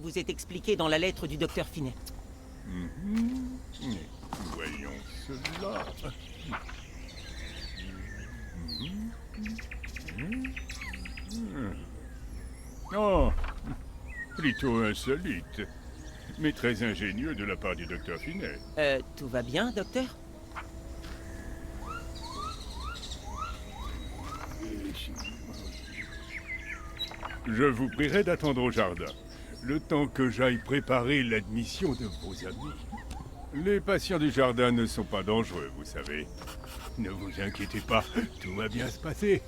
vous est expliqué dans la lettre du docteur Finet. Voyons cela. Oh, plutôt insolite, mais très ingénieux de la part du docteur Finet. Tout va bien, docteur? Je vous prierai d'attendre au jardin, le temps que j'aille préparer l'admission de vos amis. Les patients du jardin ne sont pas dangereux, vous savez. Ne vous inquiétez pas, tout va bien se passer.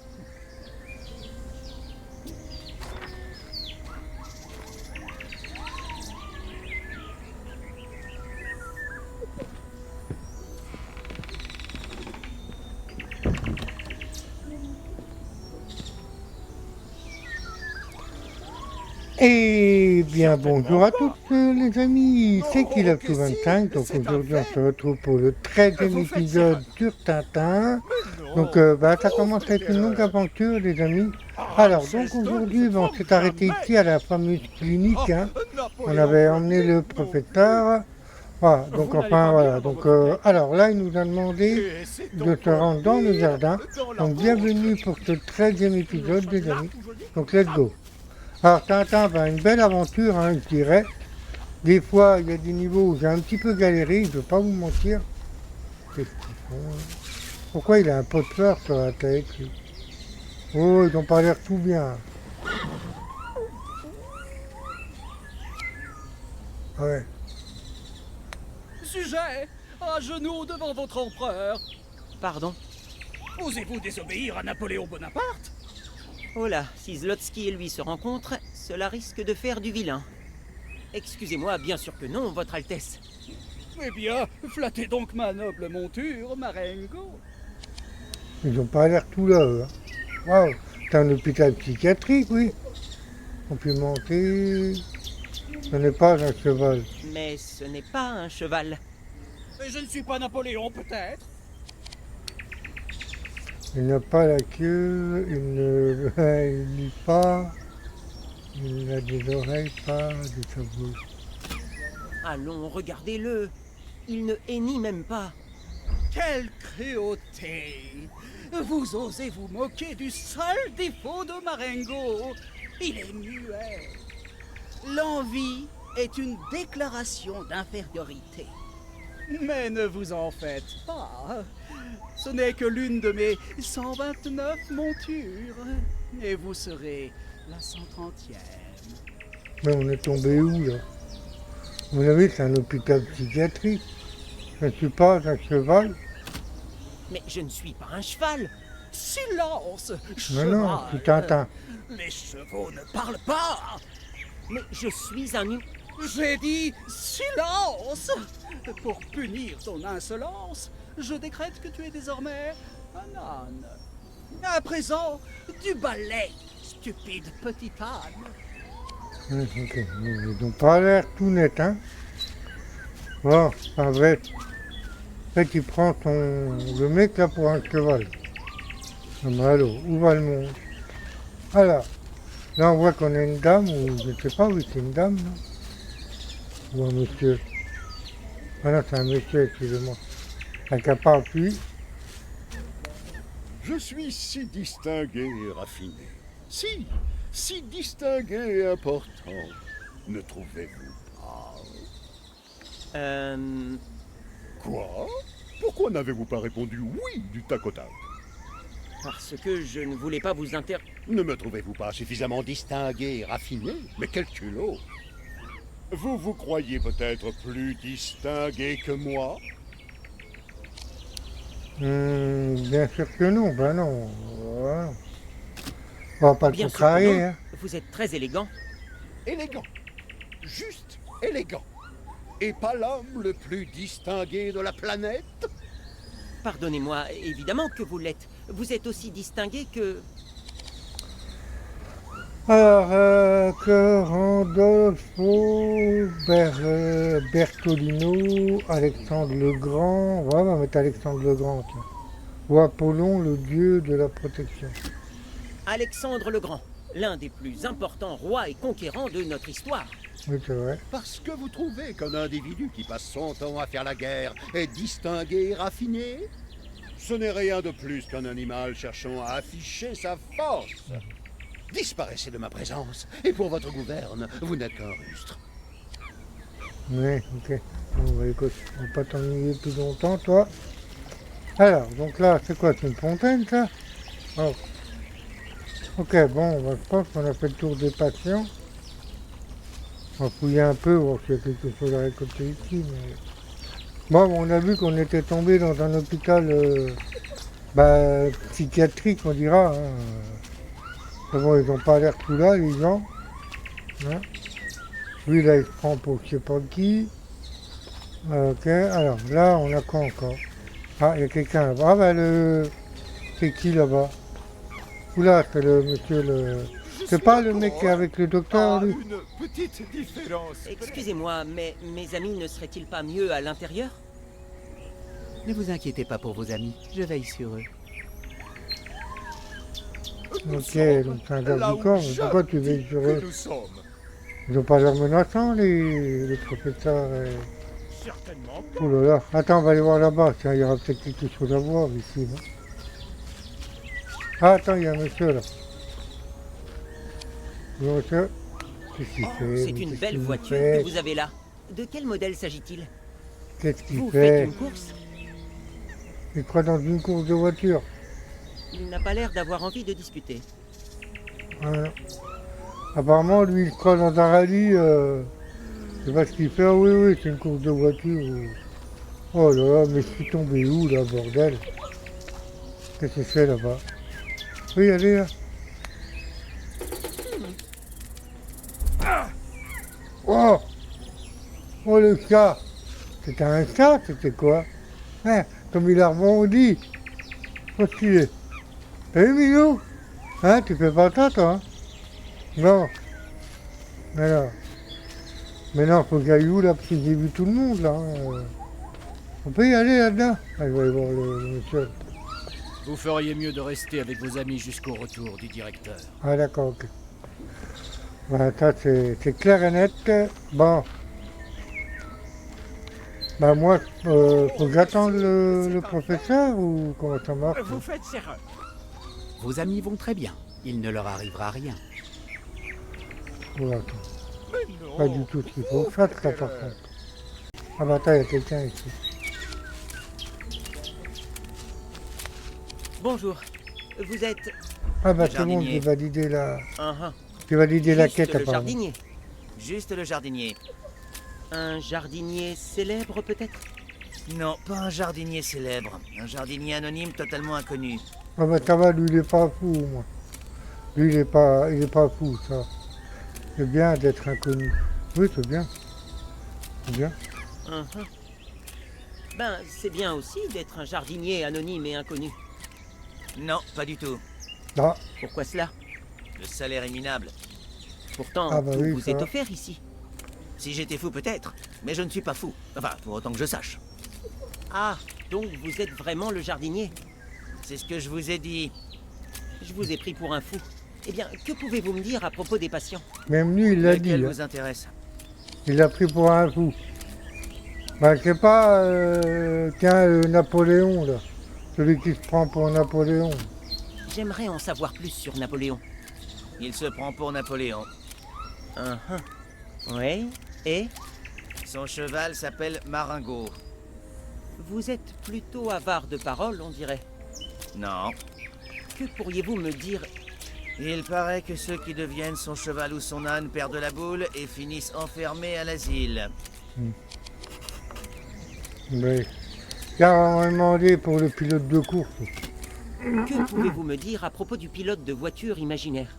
Eh bien, bonjour à tous les amis, c'est Kilaf25, donc aujourd'hui on se retrouve pour le 13e épisode sur Tintin. Donc ça commence à être une longue aventure les amis. Alors donc aujourd'hui on s'est arrêté ici à la fameuse clinique, hein. On avait emmené le professeur. Voilà, donc enfin voilà, donc alors là il nous a demandé de se rendre dans le jardin. Donc bienvenue pour ce 13e épisode les amis, donc let's go. Alors Tintin, une belle aventure, hein, je dirais. Des fois, il y a des niveaux où j'ai un petit peu galéré, je ne vais pas vous mentir. Qu'est-ce qu'ils font, hein? Pourquoi il a un pot de fleurs sur la tête, lui? Oh, ils n'ont pas l'air tout bien. Ouais. Sujet, à genoux devant votre empereur. Pardon? Osez-vous désobéir à Napoléon Bonaparte? Oh là, si Zlotsky et lui se rencontrent, cela risque de faire du vilain. Excusez-moi, bien sûr que non, Votre Altesse. Eh bien, flattez donc ma noble monture, Marengo. Ils n'ont pas l'air tout là, eux, hein. Waouh, c'est un hôpital psychiatrique, oui. Complimenté. Ce n'est pas un cheval. Mais ce n'est pas un cheval. Mais je ne suis pas Napoléon, peut-être? Il n'a pas la queue, il ne lit pas, il a des oreilles, pas de sa bouche. Allons, regardez-le. Il ne hennit même pas. Quelle cruauté! Vous osez vous moquer du seul défaut de Marengo. Il est muet. L'envie est une déclaration d'infériorité. Mais ne vous en faites pas. Ce n'est que l'une de mes 129 montures. Et vous serez la 130e. Mais on est tombé où, là? Vous savez, c'est un hôpital psychiatrique. Je ne suis pas un cheval. Mais je ne suis pas un cheval. Silence, Non, cheval. non, je suis Tintin. Les chevaux ne parlent pas. Mais je suis un humain. J'ai dit silence. Pour punir ton insolence, je décrète que tu es désormais un âne. À présent, du balai, stupide petit âne. Ok, ils n'ont pas l'air tout net, hein. Bon, en fait, il prend le mec là pour un cheval. Ah, mais alors, où va le monde? Alors, là on voit qu'on a une dame, ou je ne sais pas, oui c'est une dame, là. Ou un monsieur. Ah non, c'est un monsieur, excusez-moi. Un qui parle plus. Je suis si distingué et raffiné, si distingué et important, ne trouvez-vous pas? Quoi? Pourquoi n'avez-vous pas répondu oui du tac au tac? Parce que je ne voulais pas vous Ne me trouvez-vous pas suffisamment distingué et raffiné? Mais quel culot! Vous vous croyez peut-être plus distingué que moi? Bien sûr que non, ben non. Voilà. On va pas le Bien sûr que contrarier, non. hein. Vous êtes très élégant. Élégant, juste élégant, et pas l'homme le plus distingué de la planète? Pardonnez-moi, évidemment que vous l'êtes. Vous êtes aussi distingué que... Alors, que Randolfo, Bertolino, Alexandre le Grand, ouais, on va mettre Alexandre le Grand, tiens. Ou Apollon, le dieu de la protection. Alexandre le Grand. l'un des plus importants rois et conquérants de notre histoire. Oui, c'est vrai. Parce que vous trouvez qu'un individu qui passe son temps à faire la guerre est distingué et raffiné? Ce n'est rien de plus qu'un animal cherchant à afficher sa force. Disparaissez de ma présence, et pour votre gouverne, vous n'êtes qu'un rustre. Oui, ok. Bon, bah écoute, on va pas t'ennuyer plus longtemps, toi. Alors, donc là, c'est quoi? C'est une fontaine, ça? Oh. Ok, bon, je pense qu'on a fait le tour des patients. On va fouiller un peu, voir s'il y a quelque chose à récolter ici. Mais... Bon, on a vu qu'on était tombé dans un hôpital psychiatrique, on dira. Hein. Mais bon, ils n'ont pas l'air tout là, les gens. Hein. Lui, là, il se prend pour je sais pas qui. Ok, alors là, on a quoi encore? Ah, il y a quelqu'un là-bas. Ah, bah, c'est qui là-bas? Oula, c'est le monsieur, c'est pas le mec qui est avec le docteur, lui? Une petite différence. Excusez-moi, mais mes amis ne seraient-ils pas mieux à l'intérieur? Ne vous inquiétez pas pour vos amis, je veille sur eux. Ok, donc c'est un garde du corps, mais pourquoi tu veilles sur eux? Nous sommes. Ils n'ont pas l'air menaçants, les professeurs. Certainement. Oh là là, attends, on va aller voir là-bas, tiens, il y aura peut-être quelque chose à voir ici, non? Ah, attends, il y a un monsieur là. Bonjour monsieur. Qu'est-ce qu'il fait? C'est une Qu'est-ce belle qu'il voiture fait que vous avez là. De quel modèle s'agit-il? Qu'est-ce qu'il Vous faites fait? une course? Il croit dans une course de voiture. Il n'a pas l'air d'avoir envie de discuter. Voilà. Apparemment, lui, il croit dans un rallye. Je sais pas ce qu'il fait. Ah oui, oui, c'est une course de voiture. Oh là là, mais je suis tombé où là, bordel? Qu'est-ce que c'est là-bas? Oui, allez là. Oh! Oh le chat! C'était un chat, c'était quoi? Hein, comme il a rebondi. Où est-ce qu'il est? Eh Milou? Hein, tu fais pas ça toi? Hein? Non. Alors. Mais non, faut que j'aille où là, parce que j'ai vu tout le monde là. On peut y aller là-dedans? Ah, je vais aller voir le monsieur. Vous feriez mieux de rester avec vos amis jusqu'au retour du directeur. Ah d'accord, ok. Voilà, ça c'est clair et net. Bon. Bah moi, faut que j'attende le professeur ou comment ça marche? Vous faites erreur. Vos amis vont très bien. Il ne leur arrivera rien. Oh, attends. Pas du tout ce qu'il faut faire ça par contre. Ah bah attends, il y a quelqu'un ici. Bonjour. Vous êtes... Ah bah Le c'est bon, jardinier. j'ai validé la... un J'ai validé la Juste quête le apparemment. jardinier. Juste le jardinier. Un jardinier célèbre peut-être? Non, pas un jardinier célèbre. Un jardinier anonyme totalement inconnu. Ah bah ça va, lui il est pas fou, moi. Lui il est pas fou, ça. C'est bien d'être inconnu. Oui, c'est bien. C'est bien. Mhm. Ben, c'est bien aussi d'être un jardinier anonyme et inconnu. Non, pas du tout. Ah, Pourquoi cela? Le salaire est minable. Pourtant, Ah bah tout oui, vous ça est va. offert ici. Si j'étais fou, peut-être. Mais je ne suis pas fou. Enfin, pour autant que je sache. Ah, donc vous êtes vraiment le jardinier? C'est ce que je vous ai dit. Je vous ai pris pour un fou. Eh bien, que pouvez-vous me dire à propos des patients? même lui il l'a dit. Lequel Hein. vous intéresse? Il l'a pris pour un fou. Bah je sais pas, tiens, Napoléon là. Celui qui se prend pour Napoléon. J'aimerais en savoir plus sur Napoléon. Il se prend pour Napoléon. Oui, et Son cheval s'appelle Marengo. vous êtes plutôt avare de parole, on dirait. Non. Que pourriez-vous me dire? Il paraît que ceux qui deviennent son cheval ou son âne perdent la boule et finissent enfermés à l'asile. Mais car on m'a demandé pour le pilote de course. Que pouvez-vous me dire à propos du pilote de voiture imaginaire?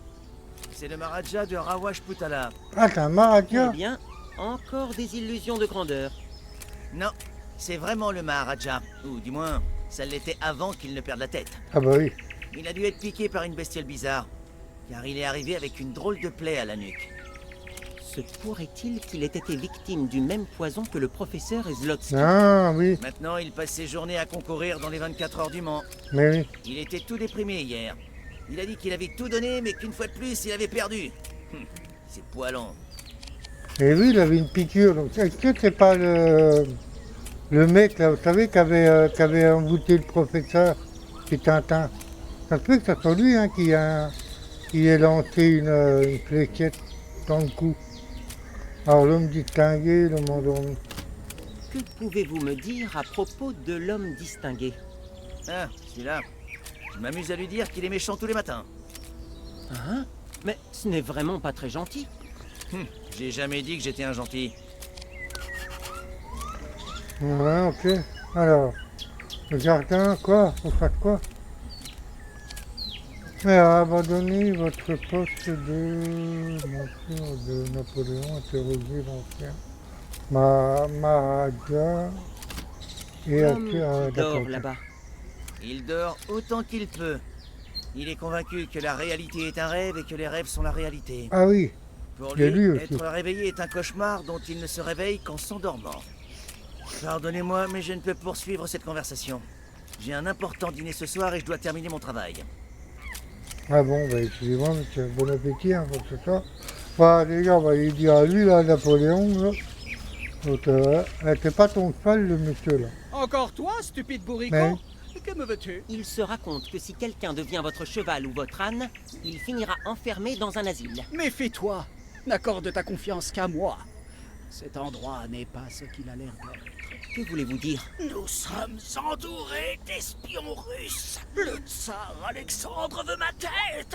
C'est le Maharaja de Rawajputala. Ah, c'est un Eh Maharaja? bien, encore des illusions de grandeur. Non, c'est vraiment le Maharaja. Ou du moins, ça l'était avant qu'il ne perde la tête. Ah bah oui. Il a dû être piqué par une bestiole bizarre. Car il est arrivé avec une drôle de plaie à la nuque. Se pourrait-il qu'il ait été victime du même poison que le professeur Zlotsky? Ah oui, Maintenant, il passe ses journées à concourir dans les 24 heures du Mans. mais oui. Il était tout déprimé hier. Il a dit qu'il avait tout donné, mais qu'une fois de plus, il avait perdu. C'est poilant. Et lui, il avait une piqûre. Donc, est-ce que c'est pas le mec, là, vous savez, qui avait envoûté le professeur, c'est Tintin? Ça se peut que ça soit lui hein, qui ait lancé une fléchette dans le cou. Alors, l'homme distingué, l'homme endormi. Que pouvez-vous me dire à propos de l'homme distingué? Ah, celui-là. Je m'amuse à lui dire qu'il est méchant tous les matins. Hein? Mais ce n'est vraiment pas très gentil. J'ai jamais dit que j'étais un gentil. Ouais, ok. Alors, le jardin, quoi? Vous faites quoi? Mais abandonnez votre poste de mention de Napoléon, interrogé l'ancien Maharaja et L'homme qui d'accord. dort là-bas. Il dort autant qu'il peut. Il est convaincu que la réalité est un rêve et que les rêves sont la réalité. Ah oui, Pour il y a lui, lui aussi. être réveillé est un cauchemar dont il ne se réveille qu'en s'endormant. Pardonnez-moi, mais je ne peux poursuivre cette conversation. J'ai un important dîner ce soir et je dois terminer mon travail. Ah bon, bah excusez-moi, monsieur, bon appétit hein, pour ce soir. Voilà, les gars, on va lui dire à lui, là, Napoléon, là. Donc, t'es pas ton cheval, le monsieur, là. Encore toi, stupide bourricot? Mais- Que me veux-tu? Il se raconte que si quelqu'un devient votre cheval ou votre âne, il finira enfermé dans un asile. Méfie-toi. N'accorde ta confiance qu'à moi. Cet endroit n'est pas ce qu'il a l'air d'être. Que voulez-vous dire? Nous sommes entourés d'espions russes. Le tsar Alexandre veut ma tête,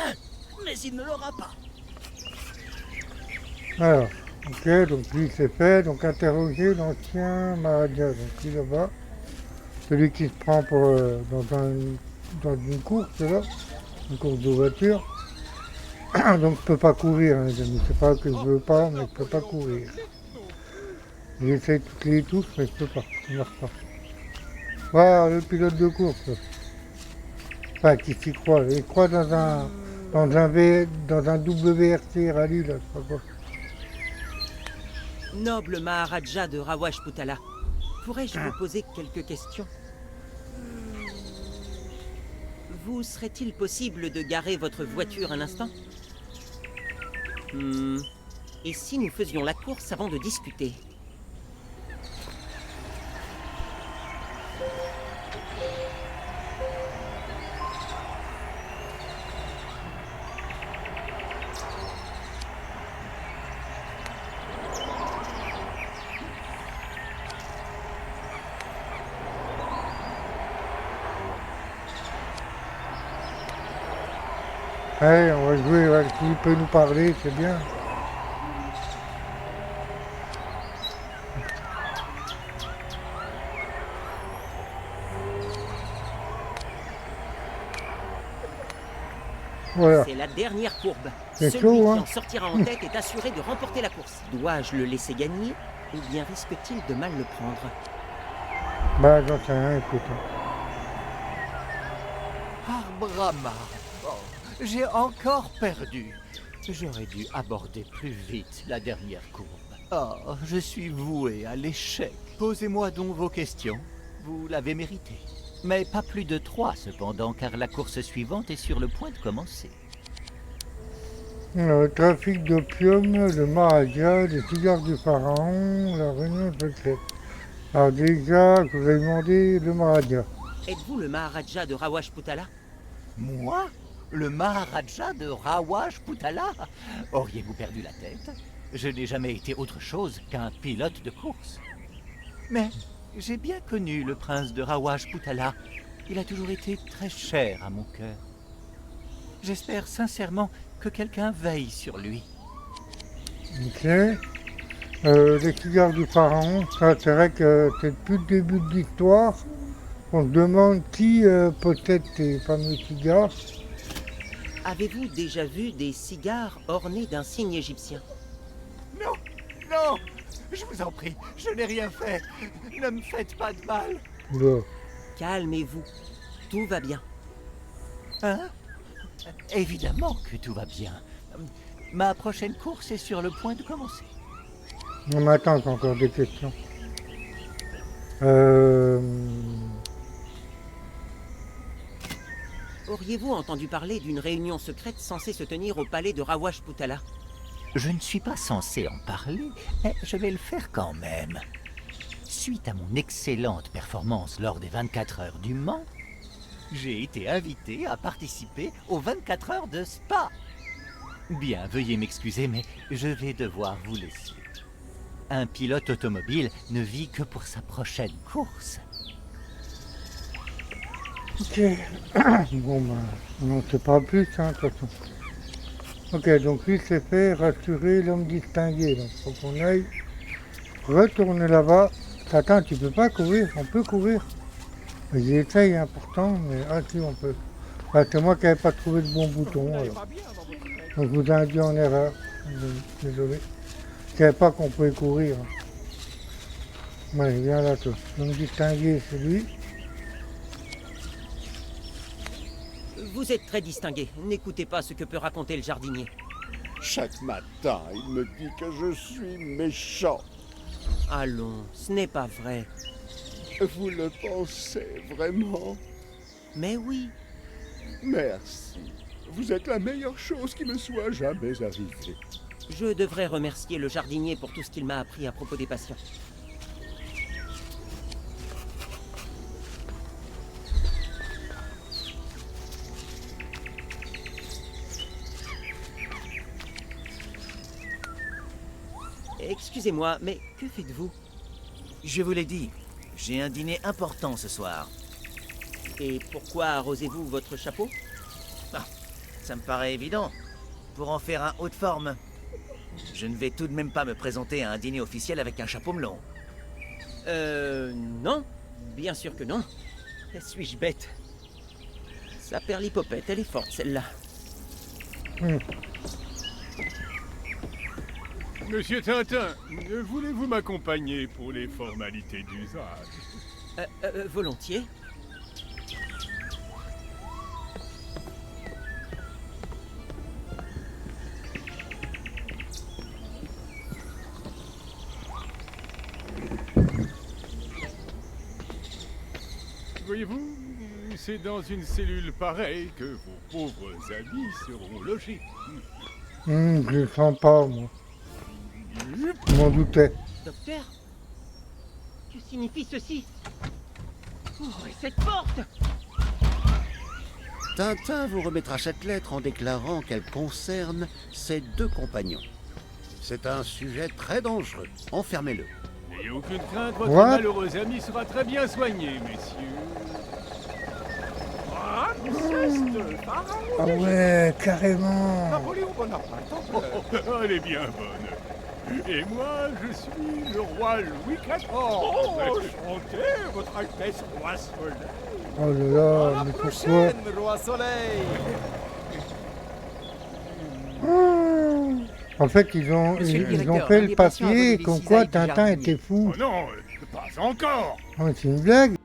mais il ne l'aura pas. Alors, ok, donc lui c'est fait, donc interroger l'ancien Maharaja, donc lui là-bas, celui qui se prend pour dans une course là, une course de voiture. Donc je peux pas courir, hein, les amis, c'est pas que je veux pas, mais je peux pas courir. J'essaie toutes les touches, mais je peux pas, ça marche pas. Voilà le pilote de course. Enfin, qui s'y croit, il croit dans un WRC rallye là, je sais pas quoi. Noble Maharaja de Rawajputala, pourrais-je vous poser quelques questions? Vous serait-il possible de garer votre voiture un instant? Et si nous faisions la course avant de discuter? Allez, on va jouer, ouais, s'il peut nous parler, c'est bien. Voilà. C'est la dernière courbe. C'est Celui chaud, qui hein. en sortira en tête est assuré de remporter la course. Dois-je le laisser gagner ou bien risque-t-il de mal le prendre? Bah, j'en sais rien, écoute. Brahma, oh, j'ai encore perdu. J'aurais dû aborder plus vite la dernière courbe. Oh, je suis voué à l'échec. Posez-moi donc vos questions. Vous l'avez mérité. Mais pas plus de 3 cependant, car la course suivante est sur le point de commencer. Le trafic d'opium, le Maharaja, les cigares du pharaon, la réunion secrète. Alors déjà, je vous ai demandé le Maharaja. Êtes-vous le Maharaja de Rawajputala? Moi? Le Maharaja de Rawajputala? Auriez-vous perdu la tête? Je n'ai jamais été autre chose qu'un pilote de course. Mais j'ai bien connu le prince de Rawajputala. Il a toujours été très cher à mon cœur. J'espère sincèrement que quelqu'un veille sur lui. Ok. Les cigares du pharaon, ça c'est vrai que c'est depuis le début de l'histoire. On se demande qui possède ces fameux cigares. Avez-vous déjà vu des cigares ornés d'un signe égyptien? Non, non, je vous en prie, je n'ai rien fait. Ne me faites pas de mal. Là. Calmez-vous, tout va bien. Hein? Évidemment que tout va bien. Ma prochaine course est sur le point de commencer. On m'attend encore des questions. Auriez-vous entendu parler d'une réunion secrète censée se tenir au palais de Rawash Putala? Je ne suis pas censé en parler, mais je vais le faire quand même. Suite à mon excellente performance lors des 24 heures du Mans, j'ai été invité à participer aux 24 heures de Spa. Bien, veuillez m'excuser, mais je vais devoir vous laisser. Un pilote automobile ne vit que pour sa prochaine course. Ok. Bon, bah, on n'en sait pas plus, hein, de toute façon. Ok, donc lui s'est fait rassurer l'homme distingué. Donc, faut qu'on aille retourner là-bas. Attends, tu peux pas courir, on peut courir. Il essaye, important, mais ah si, on peut. Ah, c'est moi qui n'avais pas trouvé le bon bouton, alors. Donc, vous ai induit en erreur. Désolé. Je savais pas qu'on pouvait courir. Ouais, viens là, toi. L'homme distingué, c'est lui. Vous êtes très distingué. N'écoutez pas ce que peut raconter le jardinier. Chaque matin, il me dit que je suis méchant. Allons, ce n'est pas vrai. Vous le pensez vraiment? Mais oui, Merci. Vous êtes la meilleure chose qui me soit jamais arrivée. je devrais remercier le jardinier pour tout ce qu'il m'a appris à propos des patients. Excusez-moi, mais que faites-vous? Je vous l'ai dit, j'ai un dîner important ce soir. Et pourquoi arrosez-vous votre chapeau? Ça me paraît évident. Pour en faire un haut de forme. Je ne vais tout de même pas me présenter à un dîner officiel avec un chapeau melon. Non. Bien sûr que non. Suis-je bête? Sa perlipopette, elle est forte, celle-là. Monsieur Tintin, voulez-vous m'accompagner pour les formalités d'usage? Volontiers. Voyez-vous, c'est dans une cellule pareille que vos pauvres amis seront logés. Je le sens pas, moi. Je m'en doutais. Docteur? Que signifie ceci? Oh, et cette porte! Tintin vous remettra cette lettre en déclarant qu'elle concerne ses deux compagnons. C'est un sujet très dangereux. Enfermez-le. N'ayez aucune crainte, votre What? malheureux ami sera très bien soigné, messieurs. Ah ouais, carrément. Elle est bien bonne. Et moi, je suis le roi Louis XIV. Oh, enchanté, votre Altesse, roi Soleil. Oh là là, mais pourquoi? Roi Soleil. En fait, ils ont Monsieur le fait directeur, le les patients papier avaient comme des quoi cisailles du Tintin jardinier. était fou. Oh non, pas encore. Ah, mais c'est une blague.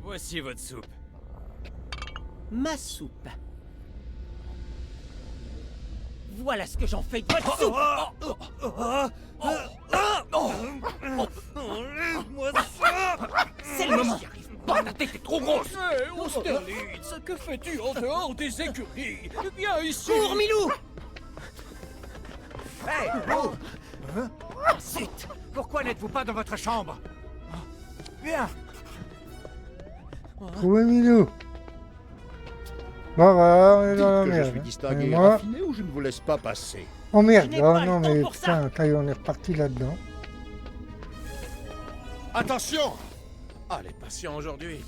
Voici votre soupe. Ma soupe. Voilà ce que j'en fais de votre soupe! Enlève-moi ça. C'est le moment! Pas, ta tête est trop grosse. Hé, Austerlitz, que fais-tu en dehors des écuries? Viens ici. Cours, Milou! Hey, oh! Zut! Pourquoi n'êtes-vous pas dans votre chambre? Viens! Trouvé Milou. Bon, voilà, on est Dites dans la que je merde. suis hein. distingué Et et moi, raffiné ou je ne vous laisse pas passer. oh merde, Je n'ai oh pas le non, temps mais pour ça. putain, ça y est, on est reparti là-dedans. Attention. Ah, les patients aujourd'hui.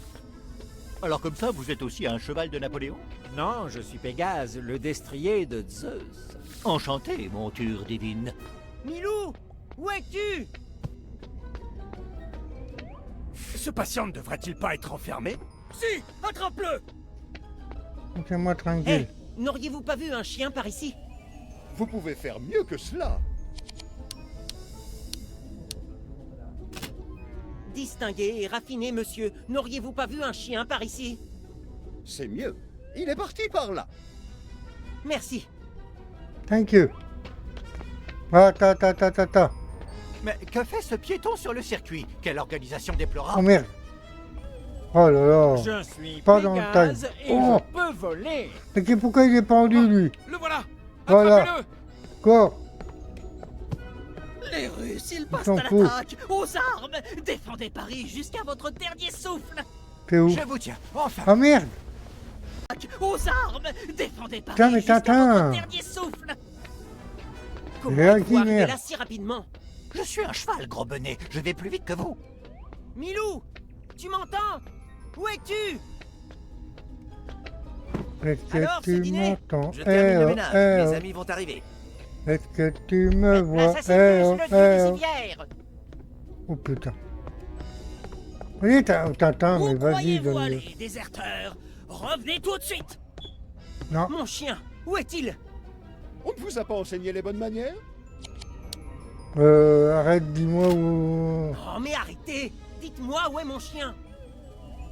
Alors comme ça, vous êtes aussi un cheval de Napoléon? Non, je suis Pégase, le destrier de Zeus. Enchanté, monture divine. Milou! Où es-tu? Ce patient ne devrait-il pas être enfermé? Si, attrape-le. Laissez-moi Hé! tranquille. N'auriez-vous pas vu un chien par ici? Vous pouvez faire mieux que cela. Distingué et raffiné, monsieur. N'auriez-vous pas vu un chien par ici? C'est mieux. Il est parti par là. Merci. Thank you. Attends. Mais que fait ce piéton sur le circuit? Quelle organisation Oh déplorable! merde. Oh là là. Je suis Pas dans le Pégase time. et Oh. je peux voler. Mais pourquoi il est pendu, lui? Le voilà. Voilà. Attrapez-le. Quoi? Les Russes, ils passent s'en à fout. l'attaque. Aux armes. Défendez Paris jusqu'à votre dernier souffle. T'es où? Je vous tiens, enfin! Ah merde. Aux armes. Défendez Paris Putain, mais jusqu'à Tintin. votre dernier souffle. Comment Réagis, êtes-vous arrivé merde. là si rapidement? Je suis un cheval, gros bonnet. Je vais plus vite que vous. Milou, tu m'entends? Où es-tu? Est-ce que Alors, c'est tu dîné? m'entends? Je termine le oh, ménage. eh, Mes oh. amis vont arriver. Est-ce que tu me vois? L'assassin Eh oh, le eh dieu oh. des civières. Oh putain. Oui, Tintin, mais Où vas-y, croyez-vous donne-le. aller, déserteurs? Revenez tout de suite. Non. Mon chien, où est-il? On ne vous a pas enseigné les bonnes manières? Arrête, dis-moi où... Oh mais arrêtez! Dites-moi où est mon chien?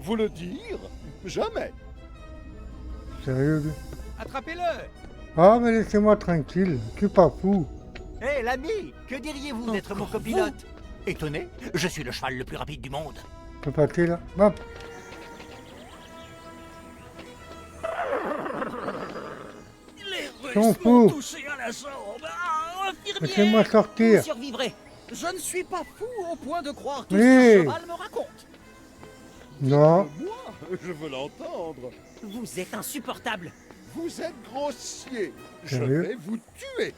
Vous le dire? Jamais. Sérieux, lui? Attrapez-le. Ah, mais laissez-moi tranquille. Je suis pas fou. Hé, l'ami, que diriez-vous d'être mon Encore copilote? Étonné? Je suis le cheval le plus rapide du monde. Je peux passer là. Hop. Les T'en Russes m'ont fous. touché à la jambe. Ah, infirmière. Laissez-moi Vous sortir. survivrez. Je ne suis pas fou au point de croire tout Oui. ce qu'un cheval me raconte. Non. Moi, je veux l'entendre. Vous êtes insupportable. Vous êtes grossier. Je Sérieux? vais vous tuer.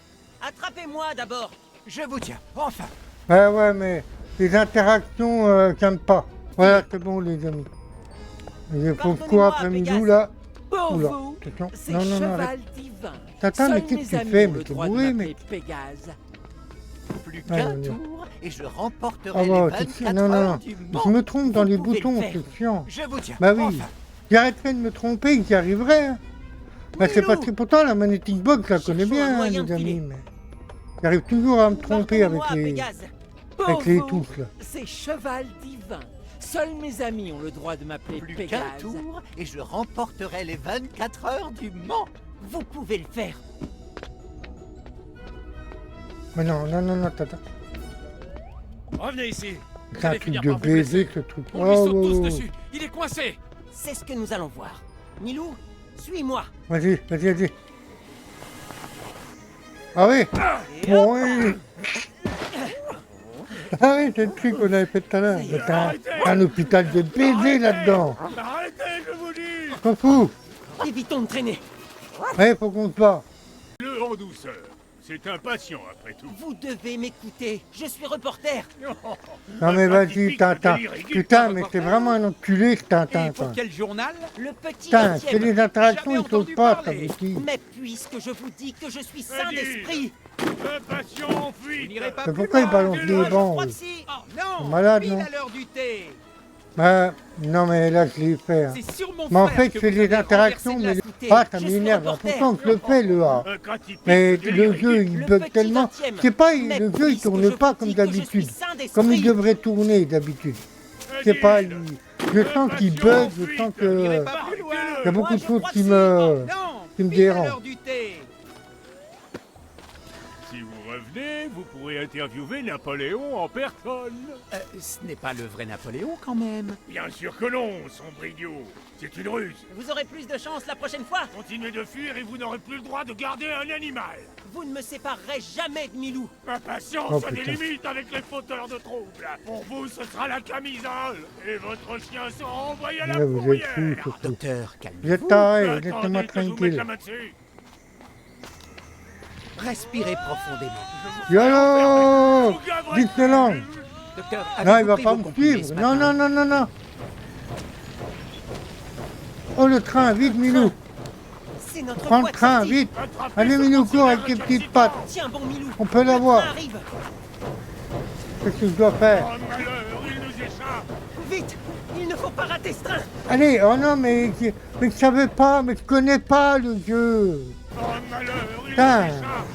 Attrapez-moi d'abord. Je vous tiens, enfin! Ouais, mais les interactions, j'aime pas. Voilà, c'est bon, les amis. Il faut Pardonnez-moi, quoi après Milou, Pégase. là? Pour Oula, vous, attention. c'est Non, non, non, cheval arrête. divin. Tintin, mais Seuls qu'est-ce mes que tu amis fais? ont Mais le t'es droit de bourré, m'appeler mec. Plus Pégase. Ouais, qu'un on y va. tour et je remporterai Ah les bah, 24 non, non, heures non. du Je Mans. me trompe dans Vous les pouvez le boutons, faire. c'est chiant. Je vous tiens, Bah oui. enfin! J'arrêterai de me tromper et j'y arriverai. Hein. Bah, c'est pas Milou. très... Pourtant, la magnétique box, je la connais Cherchons un bien, hein, moyen les de amis, filer. mais... J'arrive toujours à me tromper avec Pardonnez-moi, les... Pégase. Pour Avec les vous, touches, là. c'est cheval divin. Seuls mes amis ont le droit de m'appeler Plus qu'un Pégase. tour et je remporterai les 24 heures du Mans. Vous pouvez le faire. Mais non, Tata. Revenez ici. C'est un allez truc finir de par vous blesser. baiser, ce truc. On lui saute oh, tous oh. dessus. Il est coincé. C'est ce que nous allons voir. Milou, suis-moi. Vas-y. Ah oui. Et Bon, hop. oui. Ah oui, c'est le truc qu'on avait fait tout à l'heure. Mais t'as un hôpital de baiser là-dedans. Arrêtez, je vous dis. T'en fous. Évitons de traîner. Ouais, faut qu'on se bat. Le en douceur. C'est impatient, après tout. Vous devez m'écouter. Je suis reporter. Non mais Un vas-y, typique Tintin. délire aiguë Putain, par mais reporter. c'est vraiment un enculé, ce Tintin. Et pour toi. quel journal? Le petit Putain, c'est 20e. les interactions, Jamais ils sauvent entendu pas, ça parler. vous dit. Mais puisque je vous dis que je suis sain Vas-y. d'esprit, Impatient en Vous fuite. n'irez pas Mais plus pourquoi il loin. balance je des je bancs crois lui que si. Oh non, Malade, pile non à l'heure du thé. Bah, non mais là, je l'ai fait. Hein. C'est sur mon Mais en frère fait, que c'est vous les avez interactions, renversé de mais... la cité. Ah, ça Je suis m'énerve. reporter. Pourtant, je le fais, le A. Un cas typique Mais de délire le jeu, aiguë. il Le bug petit tellement. 20e. Je sais pas, Mais le jeu, il puisque je tourne vous pas dis comme que je suis d'habitude. sain d'esprit, Comme il devrait tourner d'habitude. Je sais pas, je sens qu'il bug, je sens Vous n'irez que... pas plus loin. Il y a beaucoup Moi, de je choses crois qui que me... Non, qui me pile à dérangent. l'heure du thé. Si vous revenez, vous pourrez interviewer Napoléon en personne. Ce n'est pas le vrai Napoléon quand même. Bien sûr que non, sombre idiot. C'est une ruse. Vous aurez plus de chance la prochaine fois. Continuez de fuir et vous n'aurez plus le droit de garder un animal. Vous ne me séparerez jamais de Milou. Ma patience Oh, a des putain. limites avec les fauteurs de troubles. Pour vous, ce sera la camisole. Et votre chien sera envoyé à la Ouais, vous êtes fourrière. fous, surtout. Docteur, Vous êtes calmez-vous. tarés, Attendez laissez-moi que je vous mette tranquille. la main dessus. Respirez profondément. YOLO Vous gaverez. Disneyland. Docteur, Non, il avez-vous va pris pas vos me comprimés suivre. ce Non, matin? non. Oh, le train, vite, Milou. C'est notre Prends voie le de train, sortie. vite. Attrapez Allez, ce Milou, cours avec tes fonctionnaire petites pattes. Tiens, bon Milou. On peut Le l'avoir. train arrive. Qu'est-ce que je dois faire? Oh malheur, il nous échappe. Vite. Il ne faut pas rater ce train. Allez, oh non, mais je savais pas, mais je connais pas le jeu. Oh malheur, il Putain. nous échappe.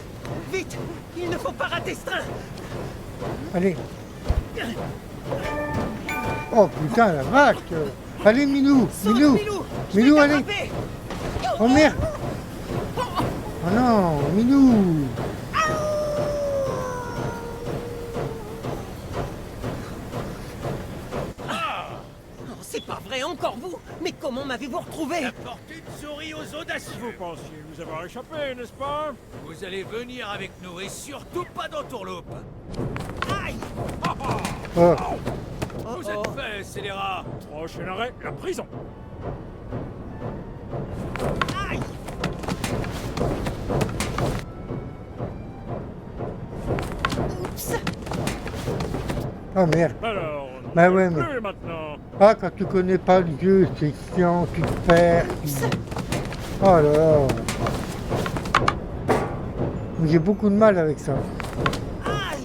Vite. Il ne faut pas rater ce train. Allez. Oh putain, la vache. Allez, Milou, Saute, Milou. Milou. Je vais Milou, allez. t'attraper. Oh merde. Oh non, Milou. encore vous? Mais comment m'avez-vous retrouvé? Apportez une souris aux audacieux. Vous pensiez nous avoir échappé, n'est-ce pas? Vous allez venir avec nous et surtout pas d'entourloupe. Aïe! Oh, Vous êtes faits, scélérats. Prochain arrêt, la prison. Aïe! Oups! oh merde. Alors, on Bah ne ouais, peut mais- plus maintenant. Ah, quand tu connais pas le jeu, c'est chiant, tu te perds. Oh là là. J'ai beaucoup de mal avec ça. Aïe!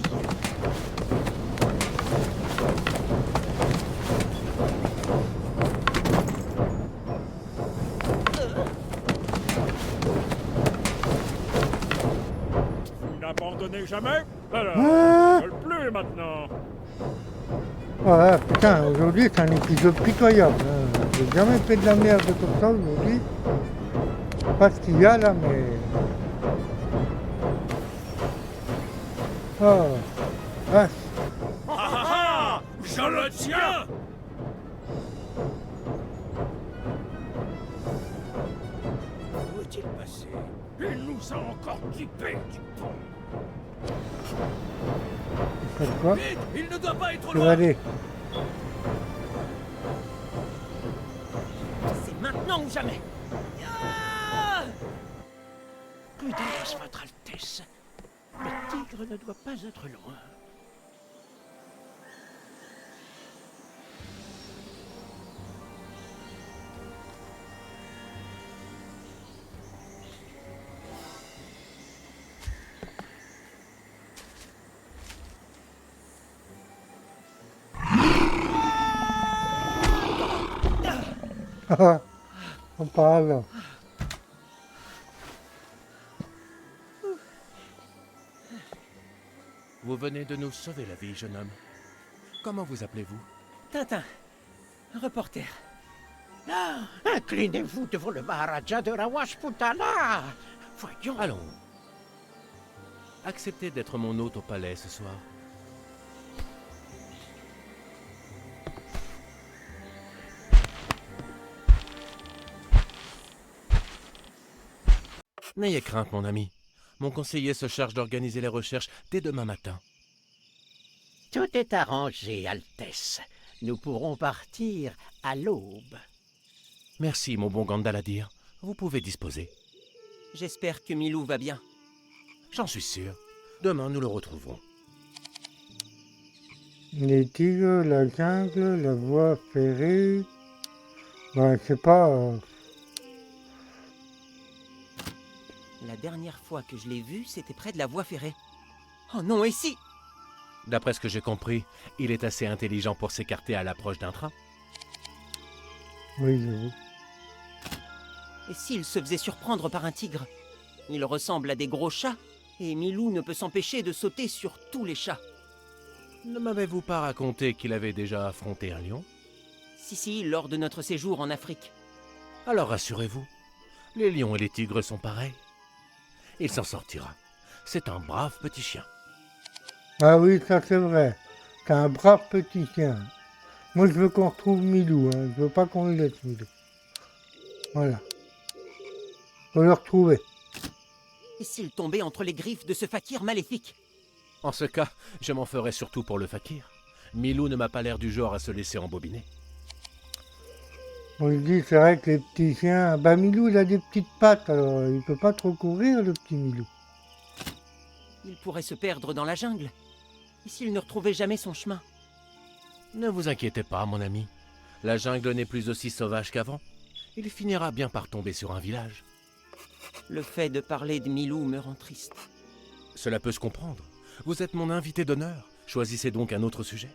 Vous n'abandonnez jamais. Alors, Ah. on ne peut plus maintenant. Ah putain, aujourd'hui c'est un épisode pitoyable. Hein. J'ai jamais fait de la merde comme ça aujourd'hui. Je sais pas ce qu'il y a là, mais... Oh. Ah. Ah ah ah! Je le tiens. Où est-il passé? Il nous a encore typé du pont. Faites quoi? Vite! Il ne doit pas être Je vais loin. aller. C'est maintenant ou jamais! Ah! Prudence, votre Altesse. Le tigre ne doit pas être loin. On parle. Vous venez de nous sauver la vie, jeune homme. Comment vous appelez-vous? Tintin, reporter. Inclinez-vous devant le Maharaja de Rawashputala. Voyons. Allons. Acceptez d'être mon hôte au palais ce soir. N'ayez crainte, mon ami. Mon conseiller se charge d'organiser les recherches dès demain matin. Tout est arrangé, Altesse. Nous pourrons partir à l'aube. Merci, mon bon Gandaladir. Vous pouvez disposer. J'espère que Milou va bien. J'en suis sûr. Demain, nous le retrouverons. Les tigres, la jungle, la voie ferrée. Ben, je sais pas. La dernière fois que je l'ai vu, c'était près de la voie ferrée. Oh non, et si? D'après ce que j'ai compris, il est assez intelligent pour s'écarter à l'approche d'un train. Oui, j'avoue. Et s'il se faisait surprendre par un tigre? Il ressemble à des gros chats, et Milou ne peut s'empêcher de sauter sur tous les chats. Ne m'avez-vous pas raconté qu'il avait déjà affronté un lion? Si, lors de notre séjour en Afrique. Alors rassurez-vous, les lions et les tigres sont pareils. Il s'en sortira. C'est un brave petit chien. Ah oui, ça c'est vrai. C'est un brave petit chien. Moi je veux qu'on retrouve Milou, hein. Je veux pas qu'on le laisse, Milou. Voilà. Faut le retrouver. Et s'il tombait entre les griffes de ce fakir maléfique? En ce cas, je m'en ferai surtout pour le fakir. Milou ne m'a pas l'air du genre à se laisser embobiner. On lui dit, c'est vrai que les petits chiens... Bah Milou il a des petites pattes, alors il peut pas trop courir le petit Milou. Il pourrait se perdre dans la jungle. Et s'il ne retrouvait jamais son chemin? Ne vous inquiétez pas, mon ami. La jungle n'est plus aussi sauvage qu'avant. Il finira bien par tomber sur un village. Le fait de parler de Milou me rend triste. Cela peut se comprendre. Vous êtes mon invité d'honneur. Choisissez donc un autre sujet.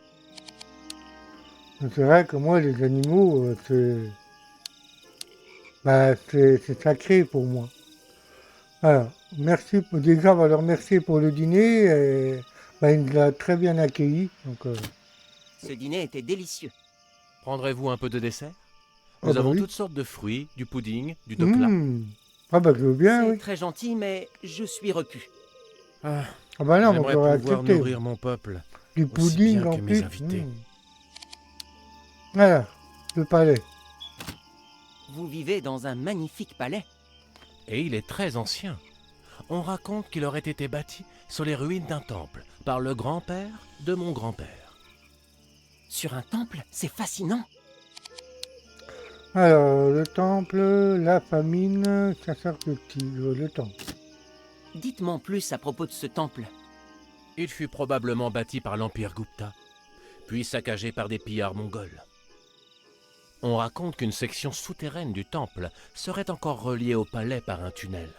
C'est vrai que moi les animaux, c'est... Bah c'est sacré pour moi. Alors, merci, déjà on va leur remercier pour le dîner. Et, bah, il nous a très bien accueillis. Donc, Ce dîner était délicieux. Prendrez-vous un peu de dessert? Ah Nous bah avons oui. toutes sortes de fruits, du pudding, du dokla. Ah bah je veux bien, C'est oui. très gentil, mais je suis repu. Ah, Ah bah non, mais j'aimerais j'aurais pouvoir accepté. nourrir mon peuple. Du aussi pudding bien en que plus. mes invités. Voilà, le palais. Vous vivez dans un magnifique palais. Et il est très ancien. On raconte qu'il aurait été bâti sur les ruines d'un temple par le grand-père de mon grand-père. Sur un temple, c'est fascinant. Alors, le temple, la famine, chasseur de tigres, le temple. Dites-moi en plus à propos de ce temple. Il fut probablement bâti par l'Empire Gupta, puis saccagé par des pillards mongols. On raconte qu'une section souterraine du temple serait encore reliée au palais par un tunnel.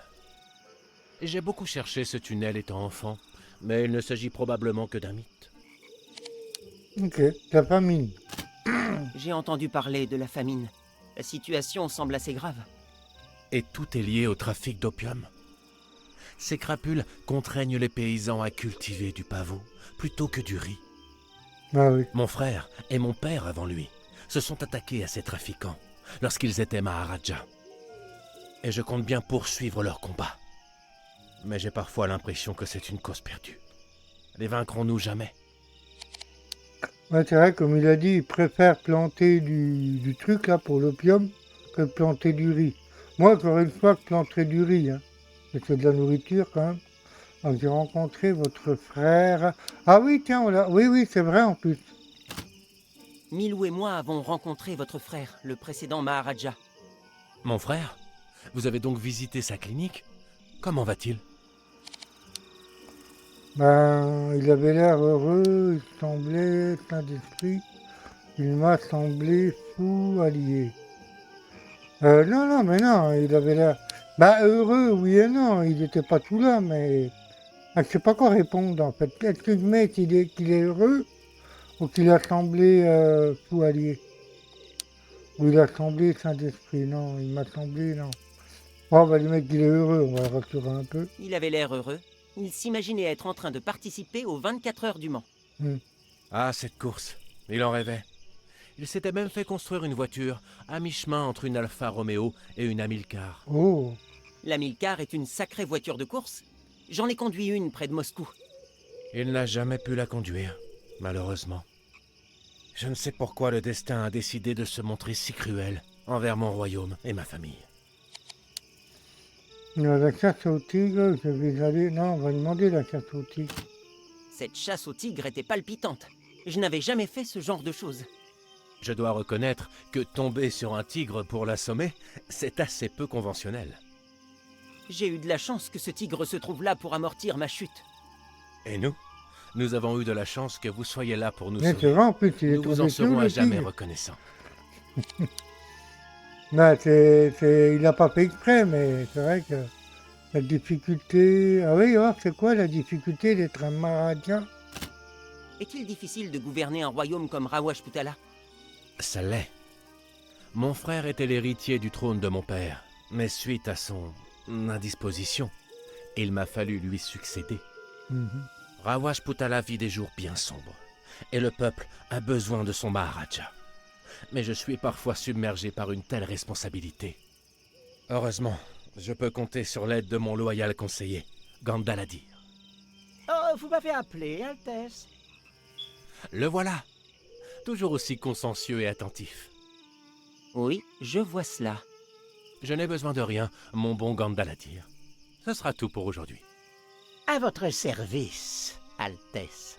J'ai beaucoup cherché ce tunnel étant enfant, mais il ne s'agit probablement que d'un mythe. Ok, la famine. J'ai entendu parler de la famine. La situation semble assez grave. Et tout est lié au trafic d'opium. Ces crapules contraignent les paysans à cultiver du pavot plutôt que du riz. Ah oui. Mon frère et mon père avant lui se sont attaqués à ces trafiquants lorsqu'ils étaient Maharaja. Et je compte bien poursuivre leur combat. Mais j'ai parfois l'impression que c'est une cause perdue. Les vaincrons-nous jamais? Ouais, c'est vrai, comme il a dit, il préfère planter du truc là pour l'opium que de planter du riz. Moi, encore une fois, je planterais du riz. Hein. C'est de la nourriture quand même. Donc, j'ai rencontré votre frère. Ah oui, tiens, on l'a. Oui, oui, c'est vrai en plus. Milou et moi avons rencontré votre frère, le précédent Maharaja. Mon frère? Vous avez donc visité sa clinique? Comment va-t-il? Ben, il avait l'air heureux, il semblait plein d'esprit. Il m'a semblé fou allié. Non, non, mais non, il avait l'air... Bah, heureux, oui et non, il n'était pas tout là, mais... Ah, je sais pas quoi répondre, en fait. Est-ce que je mets qu'il est heureux ou qu'il a semblé fou allié? Ou il a semblé saint d'esprit? Non, il m'a semblé, non. Bon, on va lui mettre qu'il est heureux, on va le rassurer un peu. Il avait l'air heureux. Il s'imaginait être en train de participer aux 24 heures du Mans. Ah, cette course, il en rêvait. Il s'était même fait construire une voiture à mi-chemin entre une Alfa Romeo et une Amilcar. Oh. L'Amilcar est une sacrée voiture de course. J'en ai conduit une près de Moscou. Il n'a jamais pu la conduire, malheureusement. Je ne sais pourquoi le destin a décidé de se montrer si cruel envers mon royaume et ma famille. La chasse au tigre, je vais aller... Non, on va demander la chasse au tigre. Cette chasse au tigre était palpitante. Je n'avais jamais fait ce genre de choses. Je dois reconnaître que tomber sur un tigre pour l'assommer, c'est assez peu conventionnel. J'ai eu de la chance que ce tigre se trouve là pour amortir ma chute. Et nous avons eu de la chance que vous soyez là pour nous Mais sauver. c'est vrai, en plus, il est Nous vous tombé en sur serons le à jamais tigre. reconnaissants. Non, il n'a pas fait exprès, mais c'est vrai que la difficulté... Ah oui, oh, c'est quoi la difficulté d'être un Maharaja? Est-il difficile de gouverner un royaume comme Rawajputala? Ça l'est. Mon frère était l'héritier du trône de mon père, mais suite à son indisposition, il m'a fallu lui succéder. Rawajputala vit des jours bien sombres, et le peuple a besoin de son Maharaja. Mais je suis parfois submergé par une telle responsabilité. Heureusement, je peux compter sur l'aide de mon loyal conseiller, Gandaladir. Oh, vous m'avez appelé, Altesse. Le voilà, toujours aussi consciencieux et attentif. Oui, je vois cela. Je n'ai besoin de rien, mon bon Gandaladir. Ce sera tout pour aujourd'hui. À votre service, Altesse.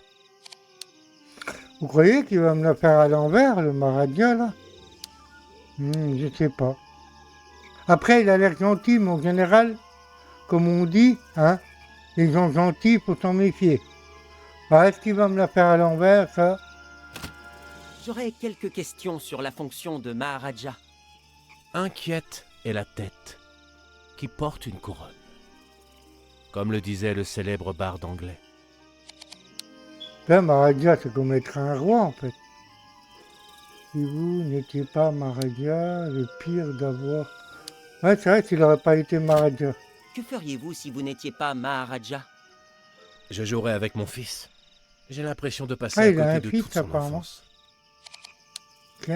Vous croyez qu'il va me la faire à l'envers, le Maharaja, là? Je sais pas. Après, il a l'air gentil, mais en général, comme on dit, hein, les gens gentils, il faut s'en méfier. Alors, est-ce qu'il va me la faire à l'envers, ça? J'aurais quelques questions sur la fonction de Maharaja. Inquiète est la tête qui porte une couronne. Comme le disait le célèbre barde anglais. Là, Maharaja, c'est comme être un roi, en fait. Si vous n'étiez pas Maharaja, le pire d'avoir... Ouais, c'est vrai, s'il n'aurait pas été Maharaja. Que feriez-vous si vous n'étiez pas Maharaja? Je jouerai avec mon fils. J'ai l'impression de passer Ah, à il a côté un de fils, toute son apparemment. enfance. Ok.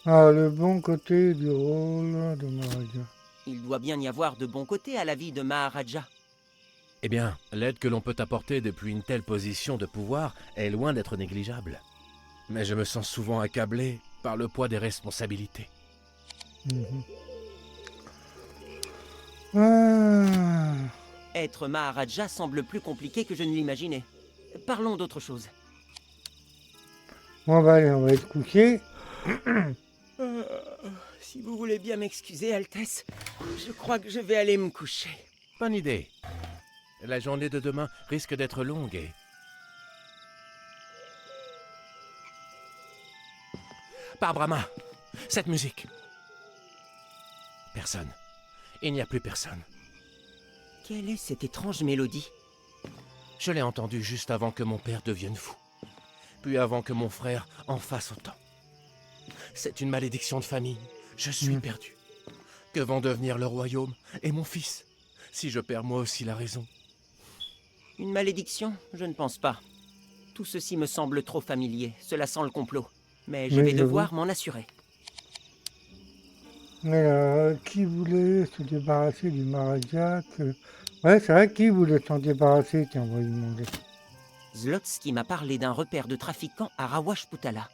Ah, le bon côté du rôle de Maharaja. Il doit bien y avoir de bons côtés à la vie de Maharaja. Eh bien, l'aide que l'on peut apporter depuis une telle position de pouvoir est loin d'être négligeable. Mais je me sens souvent accablé par le poids des responsabilités. Mhm. Ah. Être Maharaja semble plus compliqué que je ne l'imaginais. Parlons d'autre chose. Bon, bah allez, on va se coucher. Si vous voulez bien m'excuser, Altesse, je crois que je vais aller me coucher. Bonne idée. La journée de demain risque d'être longue et... Par Brahma, cette musique. Personne. Il n'y a plus personne. Quelle est cette étrange mélodie? Je l'ai entendue juste avant que mon père devienne fou. Puis avant que mon frère en fasse autant. C'est une malédiction de famille. Je suis perdu. Que vont devenir le royaume et mon fils si je perds moi aussi la raison? Une malédiction? Je ne pense pas. Tout ceci me semble trop familier. Cela sent le complot. Mais je vais devoir m'en assurer. Alors, qui voulait se débarrasser du Maharaja que... Ouais, c'est vrai, qui voulait s'en débarrasser? Tiens, on va lui demander. Zlotsky m'a parlé d'un repère de trafiquants à Rawashputala.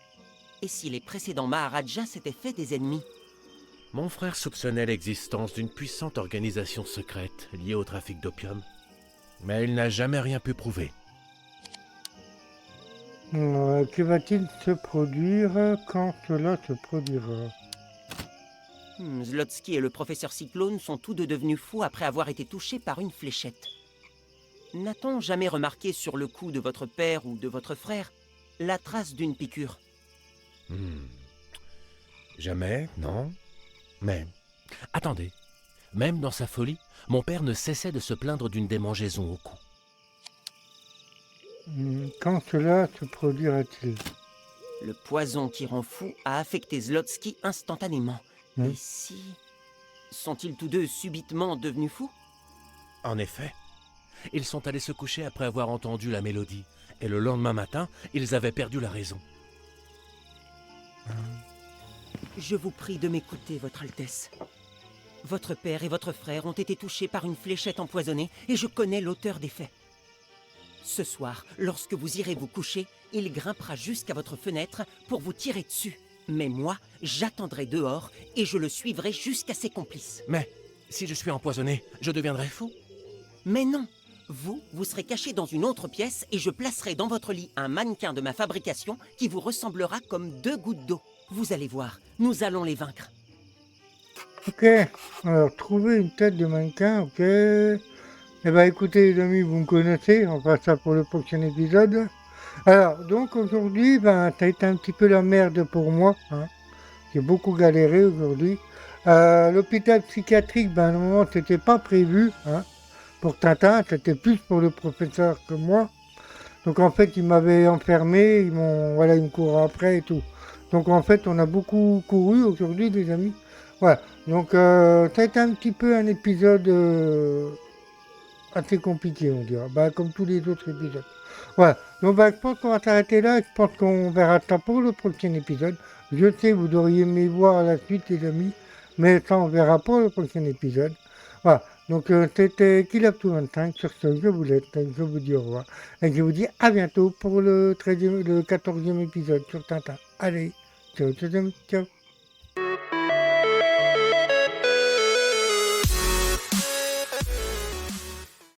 Et si les précédents Maharajas s'étaient fait des ennemis? Mon frère soupçonnait l'existence d'une puissante organisation secrète liée au trafic d'opium. Mais il n'a jamais rien pu prouver. Que va-t-il se produire quand cela se produira? Zlotsky et le professeur Cyclone sont tous deux devenus fous après avoir été touchés par une fléchette. N'a-t-on jamais remarqué sur le cou de votre père ou de votre frère la trace d'une piqûre? Jamais, non. Mais, attendez. Même dans sa folie, mon père ne cessait de se plaindre d'une démangeaison au cou. Quand cela se produira-t-il? Le poison qui rend fou a affecté Zlotsky instantanément. Et si... Sont-ils tous deux subitement devenus fous? En effet. Ils sont allés se coucher après avoir entendu la mélodie. Et le lendemain matin, ils avaient perdu la raison. Je vous prie de m'écouter, Votre Altesse. Votre père et votre frère ont été touchés par une fléchette empoisonnée et je connais l'auteur des faits. Ce soir, lorsque vous irez vous coucher, il grimpera jusqu'à votre fenêtre pour vous tirer dessus. Mais moi, j'attendrai dehors et je le suivrai jusqu'à ses complices. Mais si je suis empoisonné, je deviendrai fou? Mais non! Vous serez caché dans une autre pièce et je placerai dans votre lit un mannequin de ma fabrication qui vous ressemblera comme 2 gouttes d'eau. Vous allez voir, nous allons les vaincre. Ok, alors trouver une tête de mannequin, ok. Eh ben écoutez les amis, vous me connaissez, on fera ça pour le prochain épisode. Alors, donc aujourd'hui, ça a été un petit peu la merde pour moi. J'ai beaucoup galéré aujourd'hui. L'hôpital psychiatrique, normalement, c'était pas prévu. Pour Tintin, c'était plus pour le professeur que moi. Donc en fait, ils m'avaient enfermé, ils me courent après et tout. Donc en fait, on a beaucoup couru aujourd'hui, les amis. Voilà, donc ça a été un petit peu un épisode assez compliqué, on dirait. Comme tous les autres épisodes. Voilà, donc je pense qu'on va s'arrêter là. Je pense qu'on verra ça pour le prochain épisode. Je sais, vous auriez aimé voir la suite, les amis. Mais ça, on verra pour le prochain épisode. Voilà, donc c'était Kilap225. Sur ce, je vous laisse, je vous dis au revoir. Et je vous dis à bientôt pour le 14e épisode sur Tintin. Allez, ciao, ciao, ciao.